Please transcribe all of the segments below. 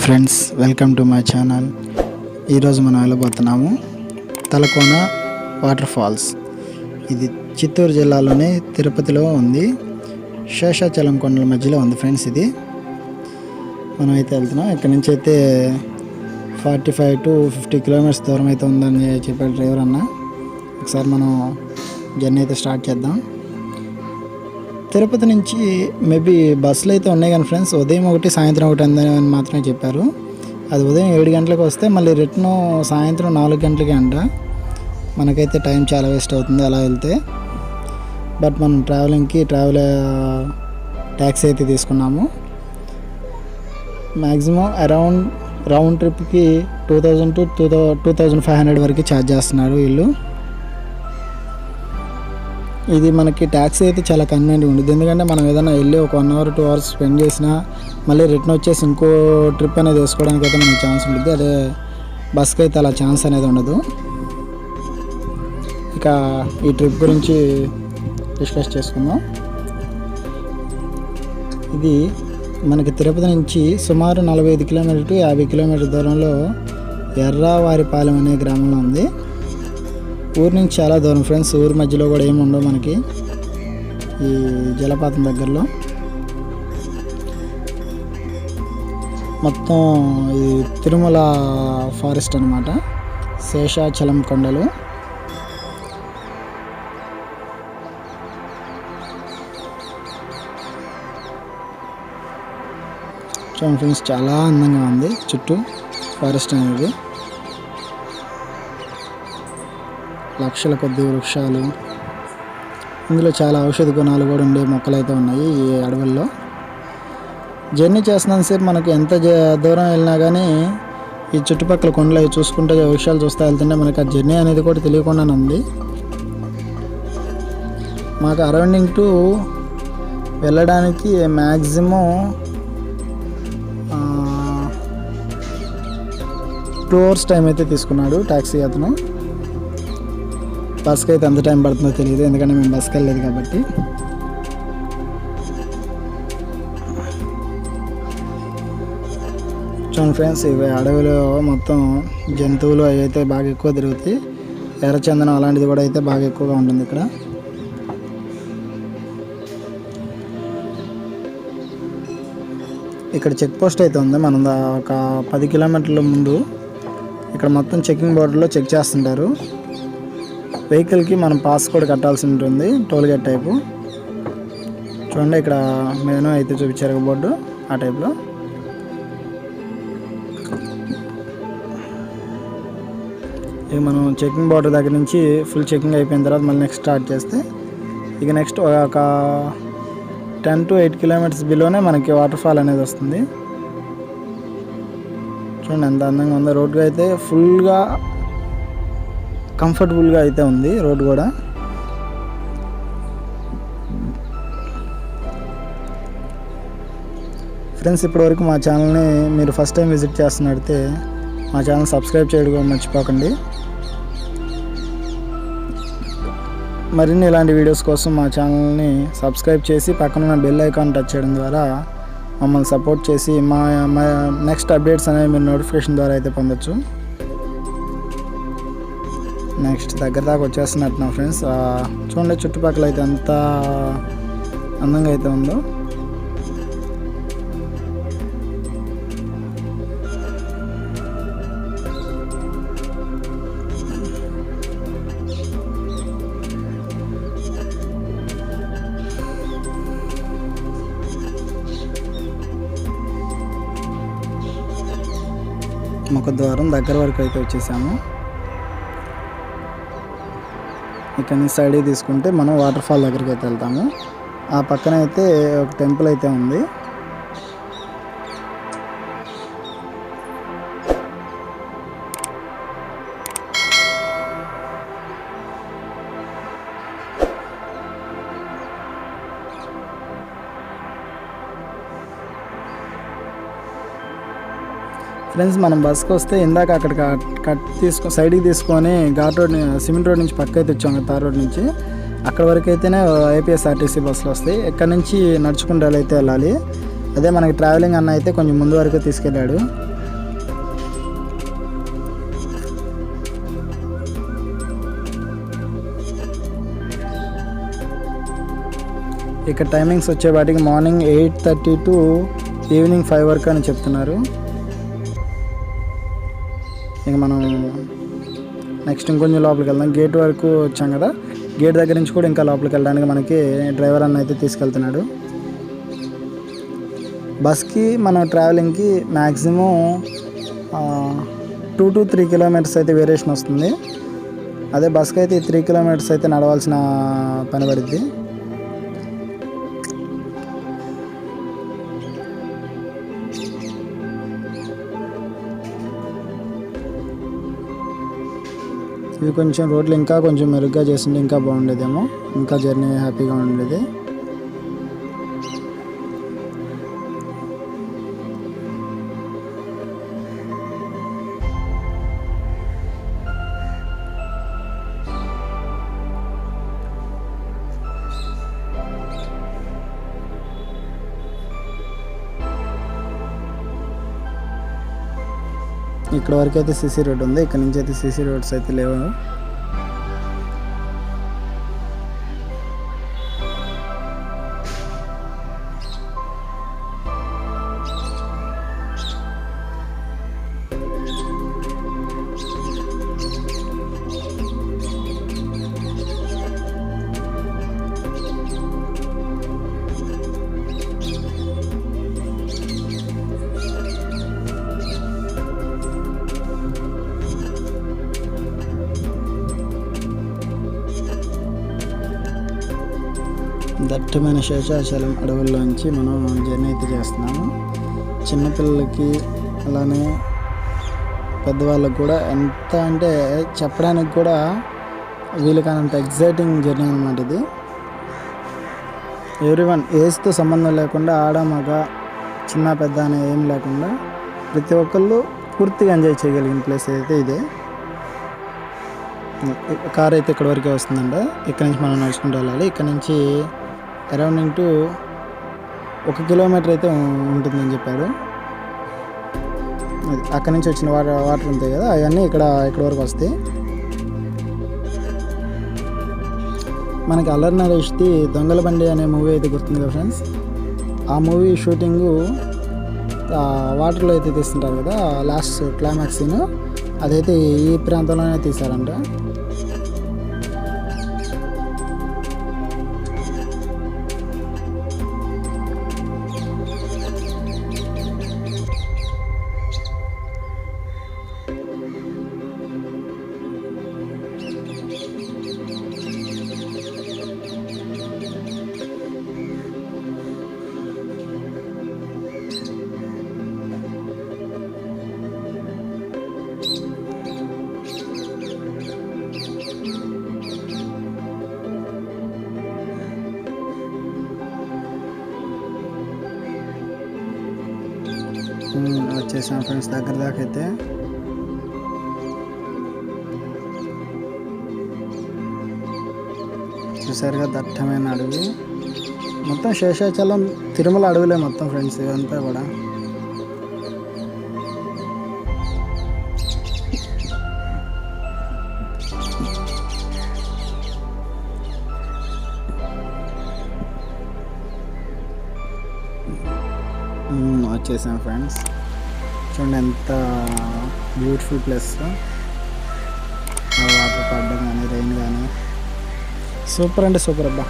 Hi friends, welcome to my channel. ఈరోజు మనం వెళ్ళబోతున్నాము Talakona water falls. ఇది చిత్తూరు జిల్లాలోని తిరుపతిలో ఉంది. శేషాచలం కొండల మధ్యలో ఉంది ఫ్రెండ్స్. ఇది మనం అయితే వెళ్తున్నాం. ఇక్కడ నుంచి అయితే 45 to 50 కిలోమీటర్స్ దూరం అయితే ఉందని చెప్పాడు డ్రైవర్ అన్న. ఒకసారి మనం జర్నీ అయితే స్టార్ట్ చేద్దాం. తిరుపతి నుంచి మేబీ బస్సులు అయితే ఉన్నాయి కానీ ఫ్రెండ్స్, ఉదయం ఒకటి సాయంత్రం ఒకటి అని మాత్రమే చెప్పారు. అది ఉదయం 7 గంటలకు వస్తే మళ్ళీ రిటర్న్ సాయంత్రం 4 గంటలకి అంట. మనకైతే టైం చాలా వేస్ట్ అవుతుంది అలా వెళ్తే. బట్ మనం ట్రావెల్ ట్యాక్సీ అయితే తీసుకున్నాము. మ్యాక్సిమం అరౌండ్ రౌండ్ ట్రిప్కి 2000 to 2500 వరకు ఛార్జ్ చేస్తున్నారు వీళ్ళు. ఇది మనకి ట్యాక్సీ అయితే చాలా కన్వీనియంట్గా ఉంటుంది. ఎందుకంటే మనం ఏదైనా వెళ్ళి ఒక 1 hour 2 hours స్పెండ్ చేసినా మళ్ళీ రిటర్న్ వచ్చేసి ఇంకో ట్రిప్ అనేది వేసుకోవడానికి అయితే మనకి ఛాన్స్ ఉంటుంది. అదే బస్కి అయితే అలా ఛాన్స్ అనేది ఉండదు. ఇక ఈ ట్రిప్ గురించి డిస్కస్ చేసుకుందాం. ఇది మనకి తిరుపతి నుంచి సుమారు 45 కిలోమీటర్ to 50 కిలోమీటర్ దూరంలో ఎర్రావారిపాలెం అనే గ్రామంలో ఉంది. ఊరు నుంచి చాలా దూరం ఫ్రెండ్స్. ఊరి మధ్యలో కూడా ఏమి ఉండవు మనకి ఈ జలపాతం దగ్గరలో. మొత్తం ఈ తిరుమల ఫారెస్ట్ అన్నమాట, శేషాచలం కొండలు. చూడండి ఫ్రెండ్స్, చాలా అందంగా ఉంది చుట్టూ ఫారెస్ట్ అనేది. లక్షల కొద్ది వృక్షాలు, ఇందులో చాలా ఔషధ గుణాలు కూడా ఉండే మొక్కలు అయితే ఉన్నాయి ఈ అడవుల్లో. జర్నీ చేస్తున్నంతసేపు మనకు ఎంత దూరం వెళ్ళినా కానీ ఈ చుట్టుపక్కల కొండలు అవి చూసుకుంటే, వృక్షాలు చూస్తూ వెళ్తుంటే మనకు ఆ జర్నీ అనేది కూడా తెలియకుండానే ఉంది. మాకు అరౌండింగ్ టు వెళ్ళడానికి మ్యాక్సిమం 2 hours టైం అయితే తీసుకున్నాడు ట్యాక్సీ అతను. బస్కి అయితే ఎంత టైం పడుతుందో తెలియదు, ఎందుకంటే మేము బస్కి వెళ్ళలేదు కాబట్టి. చూడండి ఫ్రెండ్స్, ఇవి అడవిలో మొత్తం జంతువులు అవి అయితే బాగా ఎక్కువ తిరుగుతాయి. ఎర్రచందనం అలాంటిది కూడా అయితే బాగా ఎక్కువగా ఉంటుంది ఇక్కడ. ఇక్కడ చెక్ పోస్ట్ అయితే ఉంది. మనం ఒక 10 కిలోమీటర్ల ముందు ఇక్కడ మొత్తం చెకింగ్ బోర్డులో చెక్ చేస్తుంటారు. వెహికల్కి మనం పాస్ కూడా కట్టాల్సి ఉంటుంది, టోల్ గేట్ టైపు. చూడండి, ఇక్కడ మెనూ అయితే చూపించారు బోర్డు ఆ టైప్లో. ఇక మనం చెకింగ్ బోర్డర్ దగ్గర నుంచి ఫుల్ చెకింగ్ అయిపోయిన తర్వాత మళ్ళీ నెక్స్ట్ స్టార్ట్ చేస్తే ఇక నెక్స్ట్ ఒక 10 to 8 కిలోమీటర్స్ బిలోనే మనకి వాటర్ ఫాల్ అనేది వస్తుంది. చూడండి ఎంత అందంగా ఉందో. రోడ్డు అయితే ఫుల్గా కంఫర్టబుల్గా అయితే ఉంది రోడ్ కూడా. ఫ్రెండ్స్, ఇప్పటివరకు మా ఛానల్ని మీరు ఫస్ట్ టైం విజిట్ చేస్తున్నట్టే మా ఛానల్ సబ్స్క్రైబ్ చేయడం మర్చిపోకండి. మరిన్ని ఇలాంటి వీడియోస్ కోసం మా ఛానల్ని సబ్స్క్రైబ్ చేసి పక్కన బెల్ ఐకాన్ టచ్ చేయడం ద్వారా మమ్మల్ని సపోర్ట్ చేసి మా నెక్స్ట్ అప్డేట్స్ అనేవి మీరు నోటిఫికేషన్ ద్వారా అయితే పొందొచ్చు. నెక్స్ట్ దగ్గర దాకా వచ్చేస్తున్నట్టు నా ఫ్రెండ్స్. చూడండి చుట్టుపక్కల అయితే ఎంత అందంగా అయితే ఉందో. ముఖద్వారం దగ్గర వరకు అయితే వచ్చేసాము. ఇక్కడ నుంచి సైడ్ తీసుకుంటే మనం వాటర్ ఫాల్ దగ్గరికి అయితే వెళ్తాము. ఆ పక్కన అయితే ఒక టెంపుల్ అయితే ఉంది. ఫ్రెండ్స్, మనం బస్కి వస్తే ఇందాక అక్కడికి సైడ్కి తీసుకొని ఘాట్ రోడ్, సిమెంట్ రోడ్ నుంచి పక్క అయితే వచ్చాము, తార్ రోడ్ నుంచి. అక్కడ వరకు అయితేనే ఏపీఎస్ఆర్టీసీ బస్సులు వస్తాయి. ఇక్కడ నుంచి నడుచుకుంటూ అయితే వెళ్ళాలి. అదే మనకి ట్రావెలింగ్ అన్న అయితే కొంచెం ముందు వరకు తీసుకెళ్ళాడు. ఇక్కడ టైమింగ్స్ వచ్చేవాటికి మార్నింగ్ 8:30 టు ఈవినింగ్ 5 వరకు అని చెప్తున్నారు. ఇక మనం నెక్స్ట్ ఇంకొంచెం లోపలికి వెళ్దాం. గేట్ వరకు వచ్చాం కదా, గేట్ దగ్గర నుంచి కూడా ఇంకా లోపలికి వెళ్ళడానికి మనకి డ్రైవర్ అన్న అయితే తీసుకెళ్తున్నాడు. బస్కి మన ట్రావెలింగ్కి మ్యాక్సిమం 2 to 3 కిలోమీటర్స్ అయితే వేరియేషన్ వస్తుంది. అదే బస్కి అయితే 3 కిలోమీటర్స్ అయితే నడవాల్సిన పని పడుద్ది. ఇవి కొంచెం రోడ్లు ఇంకా కొంచెం మెరుగ్గా చేసింటే ఇంకా బాగుండేదేమో, ఇంకా జర్నీ హ్యాపీగా ఉండేది. ఇక్కడ వరకు అయితే సీసీ రోడ్ ఉంది, ఇక్కడ నుంచి అయితే సీసీ రోడ్స్ అయితే లేవు. దట్టమైన శేషాచలం అడవుల్లోంచి మనం జర్నీ అయితే చేస్తున్నాము. చిన్నపిల్లలకి అలానే పెద్దవాళ్ళకి కూడా ఎంత అంటే చెప్పడానికి కూడా వీలు కానంత ఎగ్జైటింగ్ జర్నీ అనమాట ఇది. ఎవ్రీవన్ ఏజ్తో సంబంధం లేకుండా, ఆడ మగ చిన్న పెద్ద అనే ఏం లేకుండా ప్రతి ఒక్కళ్ళు పూర్తిగా ఎంజాయ్ చేయగలిగిన ప్లేస్ అయితే ఇదే. కార్ అయితే ఇక్కడ వరకే వస్తుందండి. ఇక్కడ నుంచి మనం నడుచుకుంటూ వెళ్ళాలి. ఇక్కడ నుంచి అరౌండ్ 1 కిలోమీటర్ అయితే ఉంటుందని చెప్పాడు. అక్కడి నుంచి వచ్చిన వాటర్ ఉంటాయి కదా, అవన్నీ ఇక్కడ వరకు వస్తాయి. మనకి అల్లరి నరేష్ది దొంగల బండి అనే మూవీ అయితే గుర్తుంది కదా ఫ్రెండ్స్. ఆ మూవీ షూటింగు వాటర్లో అయితే తీస్తుంటారు కదా, లాస్ట్ క్లైమాక్స్ సీన్ అదైతే ఈ ప్రాంతంలోనే తీశారంట. వచ్చేసాం ఫ్రెండ్స్ దగ్గర దాకా అయితే. చూసారుగా దట్టమైన అడవి, మొత్తం శేషాచలం తిరుమల అడవులే మొత్తం ఫ్రెండ్స్ ఇదంతా కూడా. వచ్చేసాం ఫ్రెండ్స్, చూడండి ఎంత బ్యూటిఫుల్ ప్లేస్. వాటర్ పడడం కానీ రెయిన్ కానీ సూపర్ అంటే సూపర్ అబ్బా.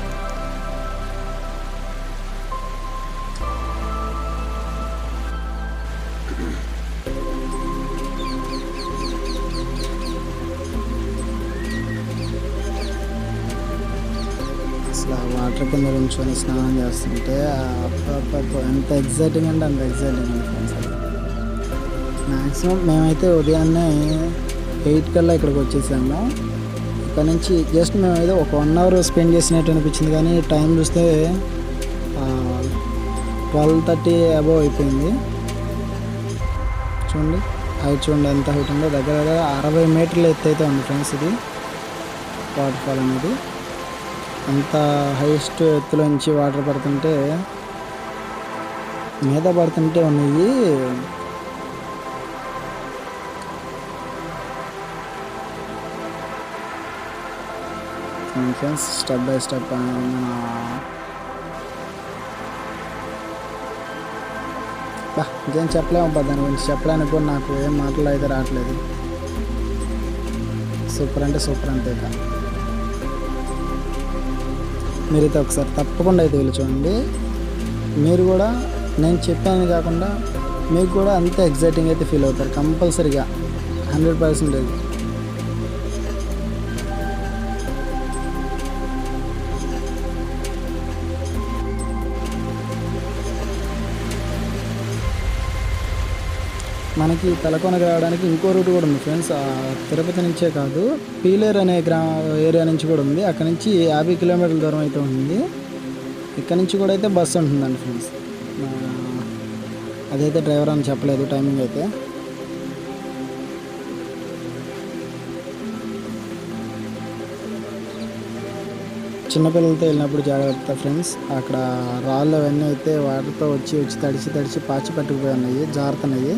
అసలు వాటర్ కింద ఉంచుకొని స్నానం చేస్తుంటే ఎంత ఎగ్జైటింగ్ అంటే అంత ఎగ్జైటింగ్ అండి ఫ్రెండ్స్. మ్యాక్సిమం మేమైతే ఉదయాన్నే 8 కల్లా ఇక్కడికి వచ్చేసాము. ఇక్కడ నుంచి జస్ట్ మేము ఏదో ఒక 1 అవర్ స్పెండ్ చేసినట్టు అనిపించింది, కానీ టైం చూస్తే 12:30 అబోవ్ అయిపోయింది. చూడండి హైట్, చూడండి ఎంత హైట్ ఉందో, దగ్గర 60 మీటర్ల ఎత్తు అయితే ఉంది ఫ్రెండ్స్ ఇది వాటర్ ఫాల్ అనేది. అంత హైయెస్ట్ ఎత్తులోంచి వాటర్ పడుతుంటే మీద పడుతుంటే ఉన్నాయి. ఫ్రెండ్స్ స్టెప్ బై స్టెప్ మన ఇంకేం చెప్పలేము దాని గురించి చెప్పడానికి కూడా నాకు ఏం మాటలు అయితే రావట్లేదు. సూపర్ అంటే సూపర్ అంతే. ఇక మీరైతే ఒకసారి తప్పకుండా అయితే వెళ్ళి చూడండి. మీరు కూడా నేను చెప్పాను కాకుండా మీకు కూడా అంతే ఎగ్జైటింగ్ అయితే ఫీల్ అవుతారు కంపల్సరీగా, 100%. మనకి తలకోనకి రావడానికి ఇంకో రూట్ కూడా ఉంది ఫ్రెండ్స్. తిరుపతి నుంచే కాదు, పీలేరు అనే ఏరియా నుంచి కూడా ఉంది. అక్కడ నుంచి 50 కిలోమీటర్ల దూరం అయితే ఉంది. ఇక్కడ నుంచి కూడా అయితే బస్సు ఉంటుందండి ఫ్రెండ్స్. అదైతే డ్రైవర్ అని చెప్పలేదు టైమింగ్ అయితే. చిన్నపిల్లలతో వెళ్ళినప్పుడు జాగ్రత్త ఫ్రెండ్స్. అక్కడ రాళ్ళు అవన్నీ అయితే వాటితో వచ్చి తడిచి పాచి పట్టుకుపోయి ఉన్నాయి, జారుతున్నాయి.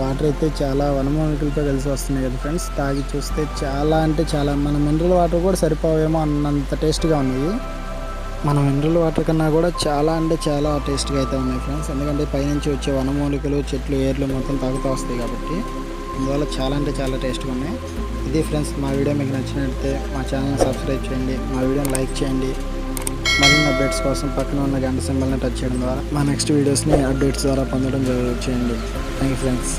వాటర్ అయితే చాలా వనమూలికలతో కలిసి వస్తున్నాయి కదా ఫ్రెండ్స్. తాగి చూస్తే చాలా అంటే చాలా, మన మినరల్ వాటర్ కూడా సరిపోవేమో అన్నంత టేస్ట్గా ఉన్నాయి. మన మినరల్ వాటర్ కన్నా కూడా చాలా అంటే చాలా టేస్ట్గా అయితే ఉన్నాయి ఫ్రెండ్స్. ఎందుకంటే పైనుంచి వచ్చే వనమూలికలు, చెట్లు, ఏర్లు మొత్తం తాగుతూ వస్తాయి కాబట్టి అందువల్ల చాలా అంటే చాలా టేస్ట్గా ఉన్నాయి. ఇది ఫ్రెండ్స్, మా వీడియో మీకు నచ్చినట్లయితే మా ఛానల్ని సబ్స్క్రైబ్ చేయండి, మా వీడియోని లైక్ చేయండి. మరిన్ని అప్డేట్స్ కోసం పక్కన ఉన్న గంట సింబల్ని టచ్ చేయడం ద్వారా మా నెక్స్ట్ వీడియోస్ని అప్డేట్స్ ద్వారా పొందడం చేయండి. Thank you friends.